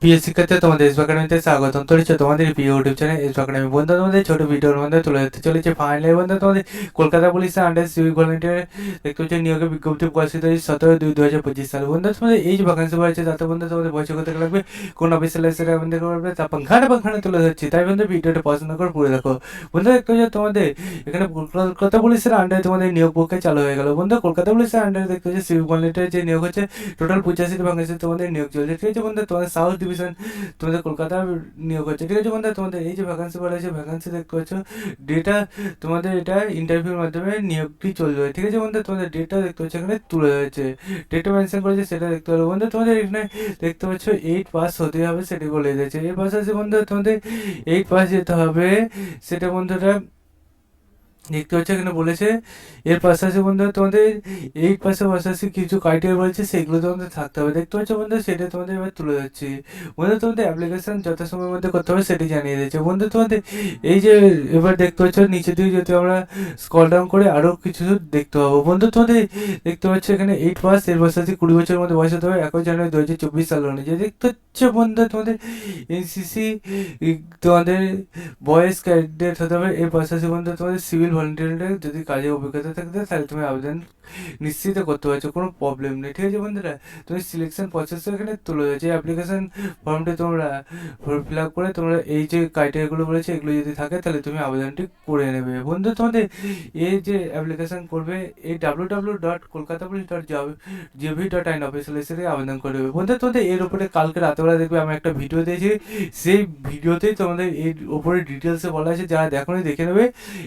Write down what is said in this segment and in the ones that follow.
প্রিয় শিক্ষার্থী, তোমাদের এস একাডেমিতে স্বাগতম। তো হচ্ছে তোমাদের প্রিয় ইউটিউব চ্যানেল এস একাডেমি। বন্ধু, তোমাদের ছোট ভিডিওর মধ্যে তুলে ধরতে চলেছে ফাইনালি বন্ধু তোমাদের কলকাতা পুলিশের আন্ডার সিভিক ভলেন্টিয়ার দেখতে হচ্ছে নিয়োগের বিজ্ঞপ্তি প্রকাশিত হয়েছে 17/2/2025 সালে। বন্ধু, তোমাদের এই যে ভ্যাকান্সি বাড়ছে তাতে বন্ধু তোমাদের বয়স কত লাগবে, কোন অফিসিয়াল সেটা আমাদের করবে তা পাখানে তুলে ধরছি। তাই বন্ধু ভিডিওটা পছন্দ করে পুরো দেখো। বন্ধু, দেখতে হচ্ছে তোমাদের এখানে কলকাতা পুলিশের আন্ডারে তোমাদের নিয়োগ প্রক্রিয়া চালু হয়ে গেল। বন্ধু, কলকাতা পুলিশের আন্ডারে দেখতে হচ্ছে সিভিক ভলেন্টিয়ার যে নিয়োগ হচ্ছে টোটাল 85টি ভ্যাকান্সি তোমাদের নিয়োগ চলছে। ঠিক আছে বন্ধু, তোমাদের সাউথ ডিভিশন তোমাদের কলকাতা নিয়োগ হচ্ছে। ঠিক আছে বন্ধু, তোমাদের এই যে ভ্যাকান্সি বলা হয়েছে ভ্যাকান্সি দেখতে পাচ্ছ ডেটা তোমাদের এটা ইন্টারভিউর মাধ্যমে নিয়োগটি চলবে। ঠিক আছে বন্ধু, তোমাদের ডেটা দেখতে পাচ্ছ এখানে তুলে হয়েছে, ডেটা মেনশন করেছে সেটা দেখতে পারো। বন্ধু, তোমাদের এখানে দেখতে পাচ্ছ 8 পাস হতে হবে সেটি বলে দিয়েছে। এর পাশাপাশি বন্ধু তোমাদের 8 পাস যেতে হবে সেটা বন্ধুরা দেখতে হচ্ছে এখানে বলেছে। এর পাশাপাশি বন্ধু তোমাদের এই পাশাপাশি কিছু ক্রাইটেরিয়া বলেছে সেগুলো তোমাদের থাকতে হবে। দেখতে পাচ্ছ বন্ধু, সেটা তোমাদের এবার তুলে যাচ্ছি। বন্ধু, তোমাদের অ্যাপ্লিকেশন যত সময়ের মধ্যে করতে হবে সেটি জানিয়ে দিয়েছে। বন্ধু, তোমাদের এই যে এবার দেখতে পাচ্ছ নিচে দিকে যদি আমরা স্ক্রল ডাউন করে আরও কিছু দেখতে পাবো। বন্ধু, তোমাদের দেখতে পাচ্ছ এখানে 8 পাস, এর পাশাপাশি 20 বছরের মধ্যে বয়স হতে হবে 1 জানুয়ারি 2024 সাল অনুযায়ী। দেখতে হচ্ছ বন্ধু তোমাদের এনসিসি তোমাদের বয়েজ ক্যান্ডিডেট হতে হবে। এর পাশাপাশি বন্ধু তোমাদের সিভিল ভলেন্টিয়ারের যদি কাজের অভিজ্ঞতা থাকতে তাহলে তুমি আবেদন নিশ্চিত করতে পারছো, কোনো প্রবলেম নেই। ঠিক আছে বন্ধুরা, তুমি সিলেকশন প্রসেস এখানে তুলে হয়েছে। অ্যাপ্লিকেশন ফর্মটি তোমরা ফিল আপ করে তোমরা এই যে ক্রাইটেরিয়াগুলো বলেছে এগুলো যদি থাকে তাহলে তুমি আবেদনটি করে নেবে। বন্ধু, তোমাদের এই যে অ্যাপ্লিকেশন করবে এই www.kolkatapolice.gov.in অফিসিয়াল এসে আবেদন করে দেবে। বন্ধু, তোমাদের এর উপরে কালকে রাতেবেলা দেখবে আমি একটা ভিডিও দিয়েছি, সেই ভিডিওতেই তোমাদের এর উপরে ডিটেলসে বলা আছে, যারা দেখোনি দেখে নেবে।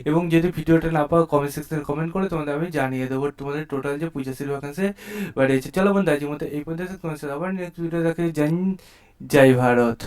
এবং যদি ভিডিওটা না পাও কমেন্ট সেকশনে কমেন্ট করে তোমাদের আমি জানিয়ে দেবো তোমাদের টোটাল যে 85 ভ্যাকান্সি বাড়িয়েছে। চলো বন্ধু, আজকের মতো এই পর্যন্ত। তোমার সাথে আবার নেক্সট ভিডিও দেখে। জয় ভারত।